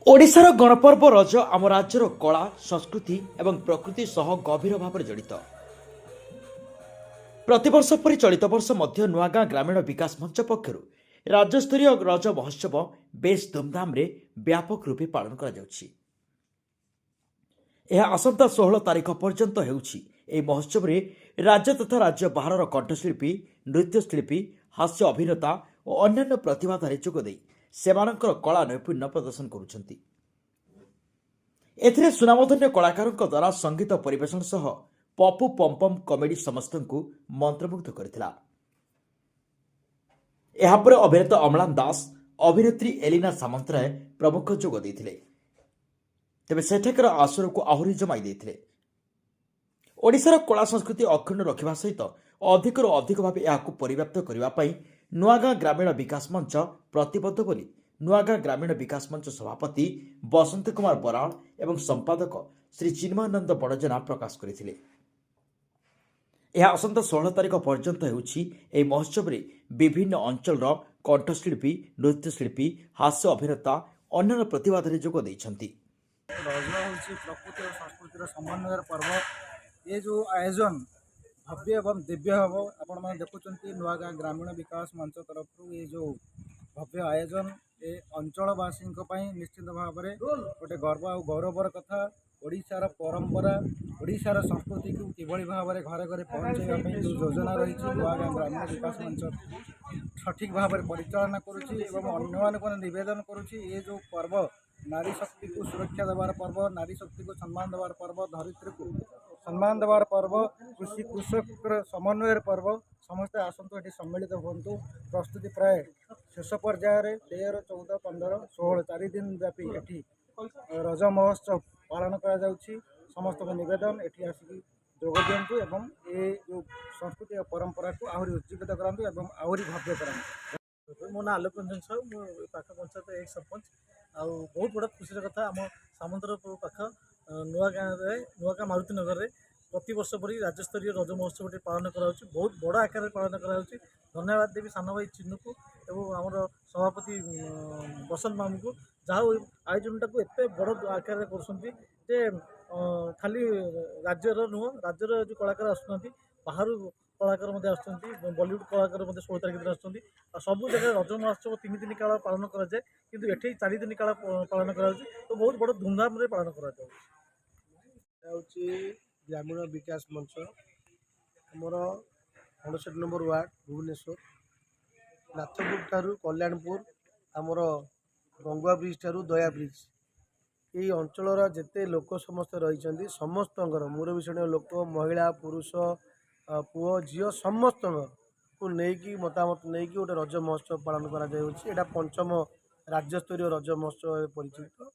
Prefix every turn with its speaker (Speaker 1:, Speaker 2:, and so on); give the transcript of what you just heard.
Speaker 1: ओडिशार गणपर्व रज आम राज्यर कला संस्कृति एवं प्रकृति सह गभीर भाव जड़ित। प्रतिवर्ष परि चलित वर्ष मध्य नुआगाँ ग्रामीण विकास मंच पक्षर राज्यस्तरीय रज महोत्सव बेस धूमधाम रे व्यापक रूपे पालन करा जाउछि। यह आसंता 16 तारिख पर्यंत हेउछि। एही महोत्सव रे राज्य तथा राज्य बाहर कंठशिल्पी, नृत्यशिल्पी, हास्य अभिनेता और अन्यान्य प्रतिभाधारी जोगदे सेमानकर कला नैपुण्य प्रदर्शन करुछंती। एथिरे सुनामधन्य कलाकारଙ୍କ द्वारा संगीत परिवेषण सह पपु पम्पम कमेडी समस्तଙ୍କୁ मंत्रमुग्ध करथिला। एहापर अभिनेता अमलान दास, अभिनेत्री एलिना सामंतराय प्रमुख जोग देथिले। तेबे सेठेकर आसर को आहुरी जमाई देथिले। ओडिशार कला संस्कृति अखंड रखिबा सहित अधिकରୁ अधिक भाव एहाकु परिव्याप्त करिबा पई नुआगाँ ग्रामीण विकास मंच प्रतिबद्ध बोली नुआगाँ ग्रामीण विकास मंच सभापति बसंत कुमार बराल एवं संपादक श्री चिन्मयानंद बड़जना प्रकाश करथिले। यह आसंता 16 तारिख पर्यंत हेउछि। एही महोत्सव रे विभिन्न अंचल कंठशिल्पी, नृत्यशिल्पी, हास्य अभिनेता अन्य प्रतिभाधारी जोग दैछंती।
Speaker 2: रज हूँ प्रकृति और संस्कृतिर समन्वय पर्व। ये जो आयोजन भव्य एवं दिव्य हम आपण मैंने देखुं नुआगाँ ग्रामीण विकास मंच तरफ ये जो भव्य आयोजन ये अंचलवासी निश्चित भाव में गोटे गर्व और गौरवर कथा। ओडिशार परंपरा, ओडिशार संस्कृति को किभली भाव में घरे घरे पहुँचाइवाई जो योजना रही नुआगाँ ग्रामीण विकास मंच सठिक भाव में परिचालना करुच्ची एवं अन्य निवेदन करुच्ची। ये जो पर्व नारी शक्ति को सुरक्षा देवार पर्व, नारी शक्ति को सम्मान देवार पर्व, धरित्री को सम्मान देवार पर्व, कृषि कृषक समन्वय पर्व। समस्ते आसतु ये सम्मिलित हूँ। प्रस्तुति प्राय शेष पर्यायर 13, 14, 15, 16 4 दिन व्यापी एटी रज महोत्सव पालन करा। समस्त निवेदन एटी आसिक जोग दिंतु एवं ये जो संस्कृति और परंपरा को आहरी उज्जीवित करातु एवं आहरी भव्य करातु। मो ना आलोक रंजन साहू, मो पाख पंचायत एक सरपंच। आउ बहुत बड़ा खुशी कथा आम सामंतपुर पाख नुआगाँ मारुति नगर में प्रति वर्ष परी राज्यस्तरीय रज महोत्सव पालन करा। बहुत बड़ आकार पालन करा। धन्यवाद देवी सान भाई चिन्नू को एवं आमर सभापति बसंत मामू को जहाँ आयोजन टाक एत बड़ आकार कर खाली राज्यर नुह राज्यर जो कलाकार आसुँच बाहर कलाकार बॉलीवुड कलाकार 16 तारिख दिन आसुँच। सब जगह रज महोत्सव 3 दिन काल पालन कराए कि एठी 4 दिन काल पालन करा। तो बहुत बड़ धूमधाम पालन करा। ग्रामीण विकास मंच आमर 68 नंबर वार्ड भुवनेश्वर नाथपुर ठारू कल्याणपुर आमर गंगुआ ब्रिज ठारू दया ब्रिज ये अंचलर जेते लोक समस्ते रही समस्त मुरबीषण लोक महिला पुरुष पुओ झील समस्त को लेकिन मतामत नहीं गोटे रज महोत्सव पालन करा। 5म राज्यस्तरीय रज महोत्सव परिचित।